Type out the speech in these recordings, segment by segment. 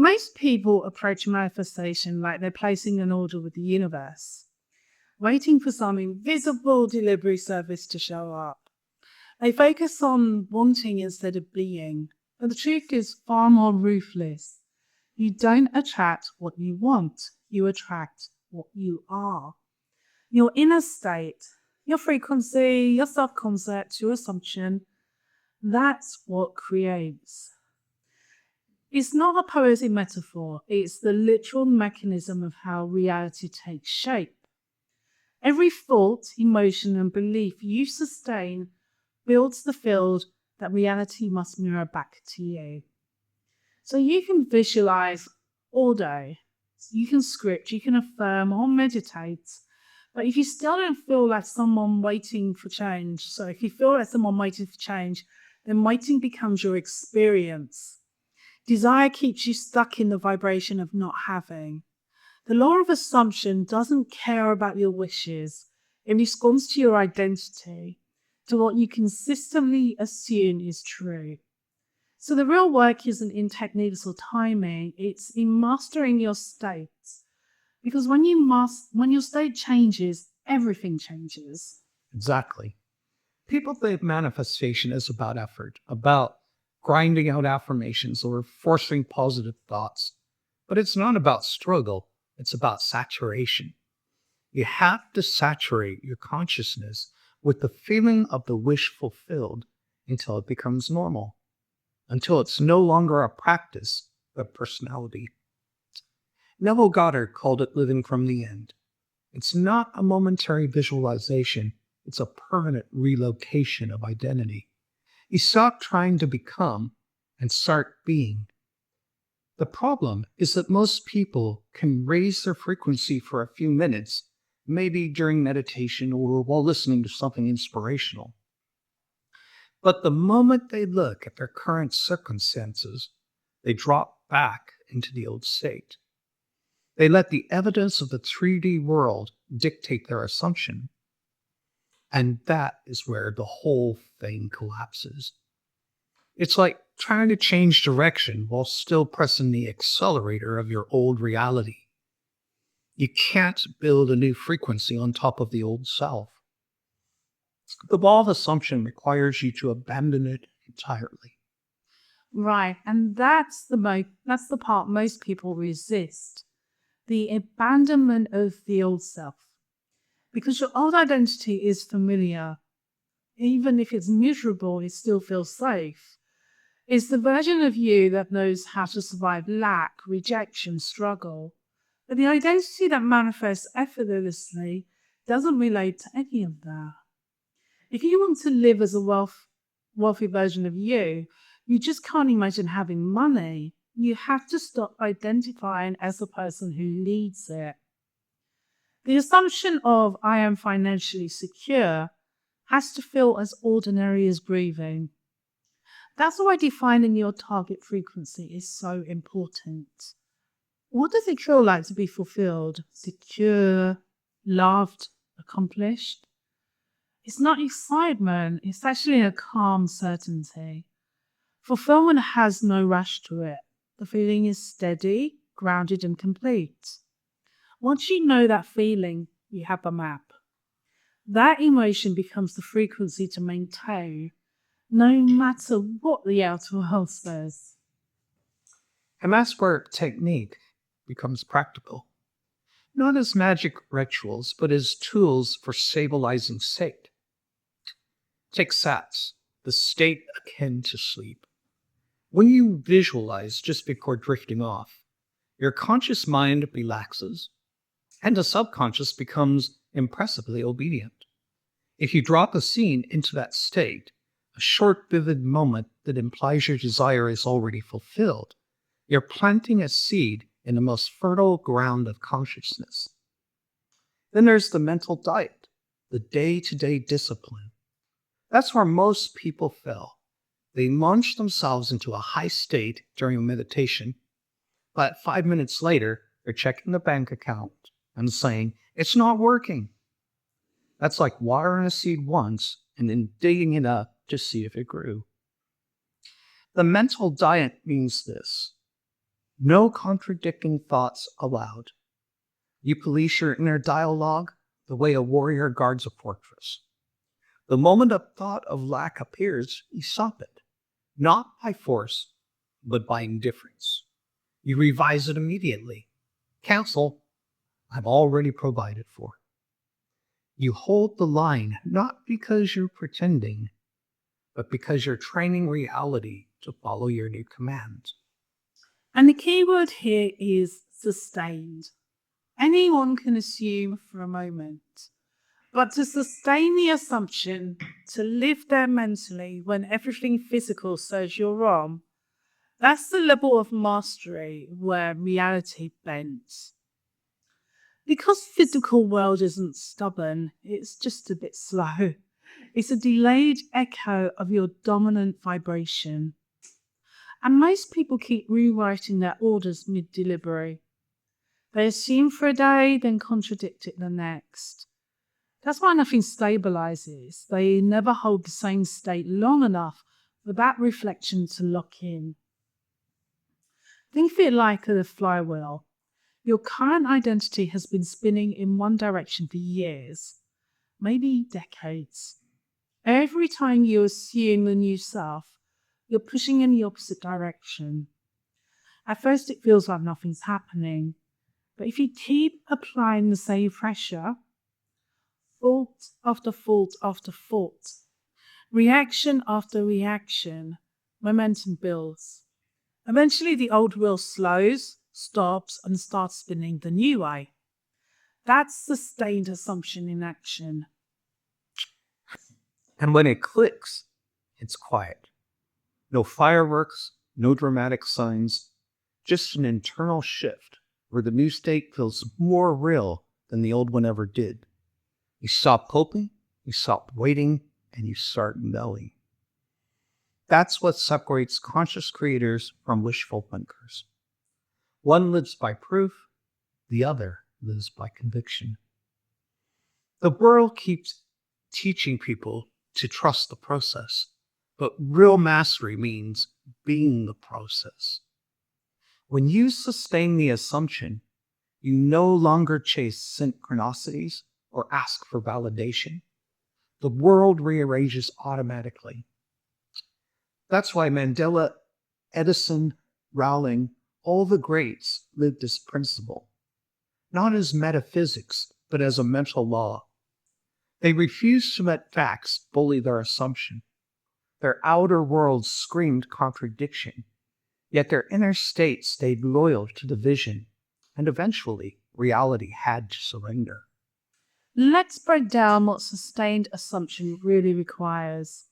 Most people approach manifestation like they're placing an order with the universe, waiting for some invisible delivery service to show up. They focus on wanting instead of being, but the truth is far more ruthless. You don't attract what you want, you attract what you are. Your inner state, your frequency, your self-concept, your assumption, that's what creates. It's not a poetic metaphor, it's the literal mechanism of how reality takes shape. Every thought, emotion, and belief you sustain builds the field that reality must mirror back to you. So you can visualize all day, you can script, you can affirm or meditate, but if you still don't feel like someone waiting for change, so if you feel like someone waiting for change, then waiting becomes your experience. Desire keeps you stuck in the vibration of not having. The law of assumption doesn't care about your wishes. It responds to your identity, to what you consistently assume is true. So the real work isn't in techniques or timing, it's in mastering your state. Because when your state changes, everything changes. Exactly. People think manifestation is about effort, about grinding out affirmations or forcing positive thoughts. But it's not about struggle, it's about saturation. You have to saturate your consciousness with the feeling of the wish fulfilled until it becomes normal, until it's no longer a practice, but personality. Neville Goddard called it living from the end. It's not a momentary visualization, it's a permanent relocation of identity. You stop trying to become and start being. The problem is that most people can raise their frequency for a few minutes, maybe during meditation or while listening to something inspirational. But the moment they look at their current circumstances, they drop back into the old state. They let the evidence of the 3D world dictate their assumption. And that is where the whole thing collapses. It's like trying to change direction while still pressing the accelerator of your old reality. You can't build a new frequency on top of the old self. The law of assumption requires you to abandon it entirely. Right, and that's the part most people resist. The abandonment of the old self. Because your old identity is familiar. Even if it's miserable, it still feels safe. It's the version of you that knows how to survive lack, rejection, struggle. But the identity that manifests effortlessly doesn't relate to any of that. If you want to live as a wealthy version of you, you just can't imagine having money. You have to stop identifying as the person who leads it. The assumption of I am financially secure has to feel as ordinary as breathing. That's why defining your target frequency is so important. What does it feel like to be fulfilled, secure, loved, accomplished? It's not excitement, it's actually a calm certainty. Fulfillment has no rush to it. The feeling is steady, grounded, and complete. Once you know that feeling, you have a map. That emotion becomes the frequency to maintain, no matter what the outer world says. And that's where technique becomes practical. Not as magic rituals, but as tools for stabilizing state. Take SATS, the state akin to sleep. When you visualize just before drifting off, your conscious mind relaxes, and the subconscious becomes impressively obedient. If you drop a scene into that state, a short, vivid moment that implies your desire is already fulfilled, you're planting a seed in the most fertile ground of consciousness. Then there's the mental diet, the day-to-day discipline. That's where most people fail. They launch themselves into a high state during a meditation, but 5 minutes later, they're checking the bank account and saying, it's not working. That's like watering a seed once and then digging it up to see if it grew. The mental diet means this. No contradicting thoughts allowed. You police your inner dialogue the way a warrior guards a fortress. The moment a thought of lack appears, you stop it, not by force, but by indifference. You revise it immediately. Cancel, I'm already provided for. You hold the line not because you're pretending, but because you're training reality to follow your new commands. And the key word here is sustained. Anyone can assume for a moment, but to sustain the assumption, to live there mentally when everything physical says you're wrong, that's the level of mastery where reality bends. Because physical world isn't stubborn, it's just a bit slow. It's a delayed echo of your dominant vibration. And most people keep rewriting their orders mid-delivery. They assume for a day, then contradict it the next. That's why nothing stabilizes. They never hold the same state long enough for that reflection to lock in. Think of it like a flywheel. Your current identity has been spinning in one direction for years, maybe decades. Every time you assume the new self, you're pushing in the opposite direction. At first, it feels like nothing's happening. But if you keep applying the same pressure, fault after fault after fault, reaction after reaction, momentum builds. Eventually, the old wheel slows, stops, and starts spinning the new way. That's sustained assumption in action. And when it clicks, it's quiet. No fireworks, no dramatic signs, just an internal shift where the new state feels more real than the old one ever did. You stop hoping, you stop waiting, and you start knowing. That's what separates conscious creators from wishful thinkers. One lives by proof, the other lives by conviction. The world keeps teaching people to trust the process, but real mastery means being the process. When you sustain the assumption, you no longer chase synchronicities or ask for validation. The world rearranges automatically. That's why Mandela, Edison, Rowling, all the greats lived this principle, not as metaphysics, but as a mental law. They refused to let facts bully their assumption. Their outer world screamed contradiction, yet their inner state stayed loyal to the vision, and eventually reality had to surrender. Let's break down what sustained assumption really requires.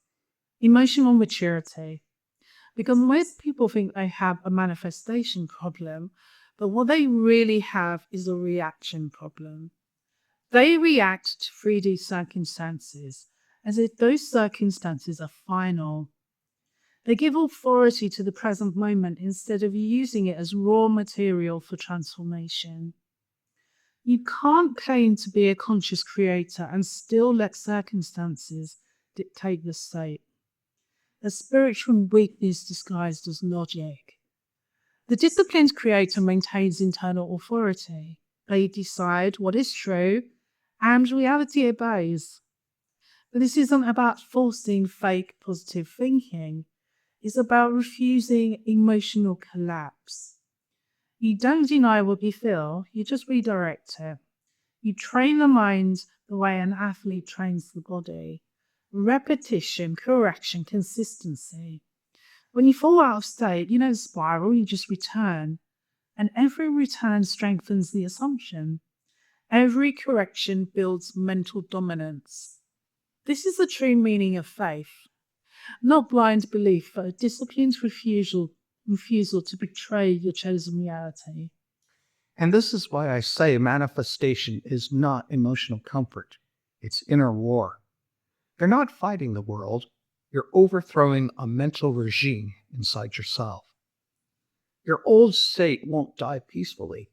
Emotional maturity. Because most people think they have a manifestation problem, but what they really have is a reaction problem. They react to 3D circumstances as if those circumstances are final. They give authority to the present moment instead of using it as raw material for transformation. You can't claim to be a conscious creator and still let circumstances dictate the state. A spiritual weakness disguised as logic. The disciplined creator maintains internal authority. They decide what is true, and reality obeys. But this isn't about forcing fake positive thinking. It's about refusing emotional collapse. You don't deny what you feel, you just redirect it. You train the mind the way an athlete trains the body. Repetition, correction, consistency. When you fall out of state, you don't spiral, you just return. And every return strengthens the assumption. Every correction builds mental dominance. This is the true meaning of faith. Not blind belief, but a disciplined refusal to betray your chosen reality. And this is why I say manifestation is not emotional comfort. It's inner war. You're not fighting the world. You're overthrowing a mental regime inside yourself. Your old state won't die peacefully.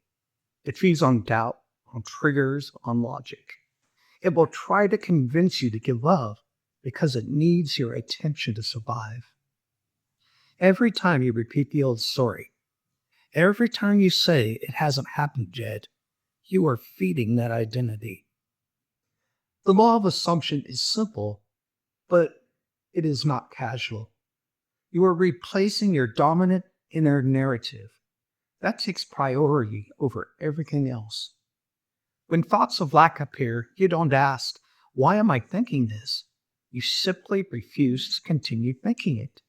It feeds on doubt, on triggers, on logic. It will try to convince you to give up because it needs your attention to survive. Every time you repeat the old story, Every time you say it hasn't happened yet, you are feeding that identity. The law of assumption is simple, but it is not casual. You are replacing your dominant inner narrative. That takes priority over everything else. When thoughts of lack appear, you don't ask, why am I thinking this? You simply refuse to continue thinking it.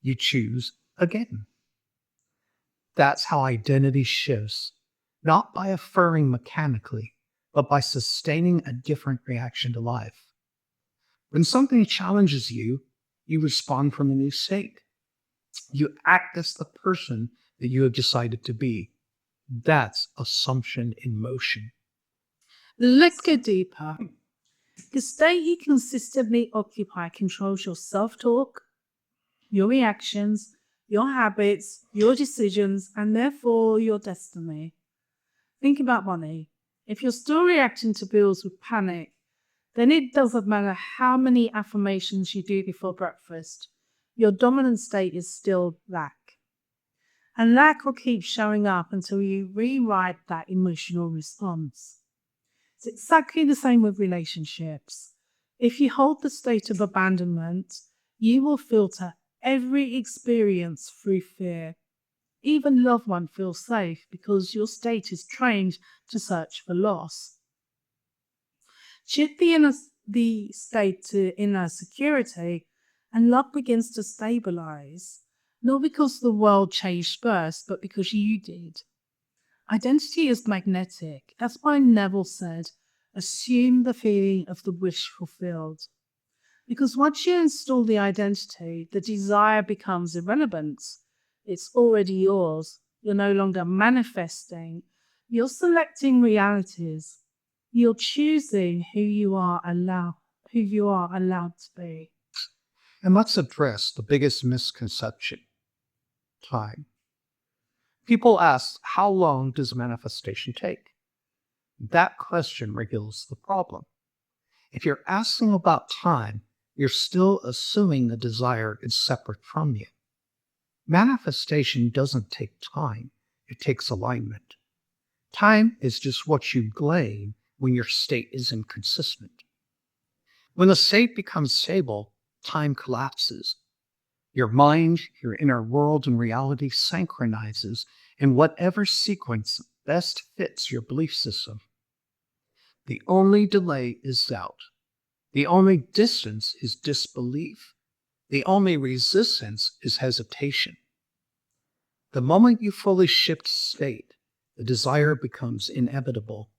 You choose again. That's how identity shifts, not by affirming mechanically, but by sustaining a different reaction to life. When something challenges you, you respond from a new state. You act as the person that you have decided to be. That's assumption in motion. Let's go deeper. The state you consistently occupy controls your self-talk, your reactions, your habits, your decisions, and therefore your destiny. Think about money. If you're still reacting to bills with panic, then it doesn't matter how many affirmations you do before breakfast. Your dominant state is still lack. And lack will keep showing up until you rewrite that emotional response. It's exactly the same with relationships. If you hold the state of abandonment, you will filter every experience through fear. Even loved one feels safe because your state is trained to search for loss. Shift the state to inner security, and love begins to stabilize, not because the world changed first, but because you did. Identity is magnetic. That's why Neville said, assume the feeling of the wish fulfilled. Because once you install the identity, the desire becomes irrelevant. It's already yours. You're no longer manifesting. You're selecting realities. You're choosing who you are allowed to be. And let's address the biggest misconception: time. People ask, how long does manifestation take? That question reveals the problem. If you're asking about time, you're still assuming the desire is separate from you. Manifestation doesn't take time, it takes alignment. Time is just what you gain when your state is inconsistent. When the state becomes stable, time collapses. Your mind, your inner world, and reality synchronizes in whatever sequence best fits your belief system. The only delay is doubt. The only distance is disbelief. The only resistance is hesitation. The moment you fully shift state, the desire becomes inevitable.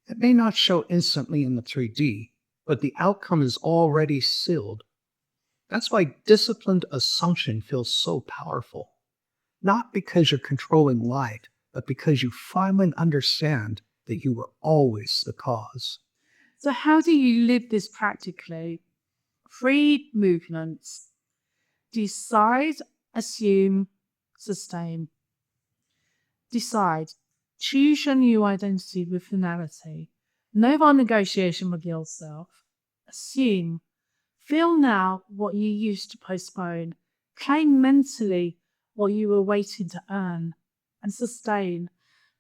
It may not show instantly in the 3D, but the outcome is already sealed. That's why disciplined assumption feels so powerful. Not because you're controlling light, but because you finally understand that you were always the cause. So how do you live this practically? 3 movements. Decide, assume, sustain. Decide. Choose your new identity with finality. No more negotiation with yourself. Assume. Feel now what you used to postpone. Claim mentally what you were waiting to earn. And sustain.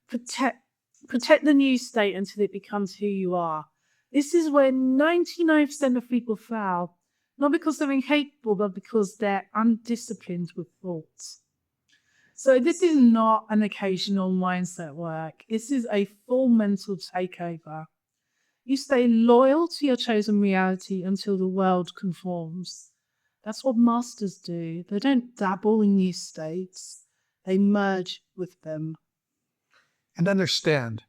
Protect the new state until it becomes who you are. This is where 99% of people fail. Not because they're incapable, but because they're undisciplined with thoughts. So this is not an occasional mindset work. This is a full mental takeover. You stay loyal to your chosen reality until the world conforms. That's what masters do. They don't dabble in new states. They merge with them. And understand,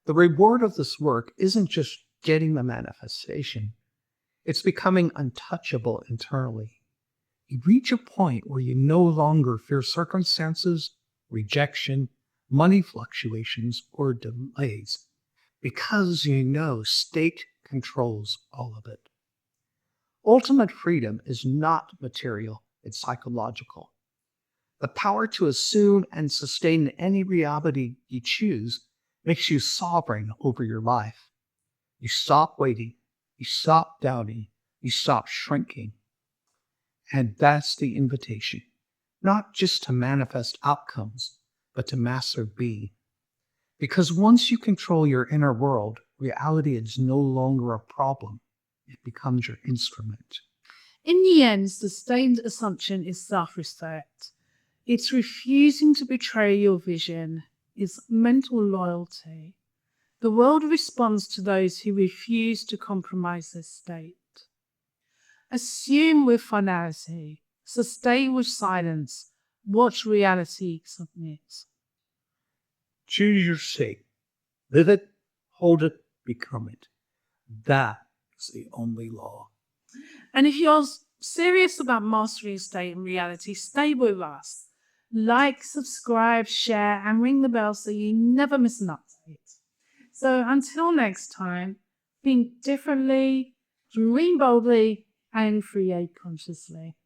the reward of this work isn't just getting the manifestation. It's becoming untouchable internally. You reach a point where you no longer fear circumstances, rejection, money fluctuations, or delays, because you know state controls all of it. Ultimate freedom is not material, it's psychological. The power to assume and sustain any reality you choose makes you sovereign over your life. You stop waiting, you stop doubting, you stop shrinking. And that's the invitation, not just to manifest outcomes, but to master be. Because once you control your inner world, reality is no longer a problem. It becomes your instrument. In the end, sustained assumption is self-respect. It's refusing to betray your vision. It's mental loyalty. The world responds to those who refuse to compromise their state. Assume with finality. Sustain with silence. Watch reality submit. Choose your shape. Live it, hold it, become it. That is the only law. And if you're serious about mastering state and reality, stay with us. Like, subscribe, share, and ring the bell so you never miss an update. So until next time, think differently, dream boldly, and create consciously.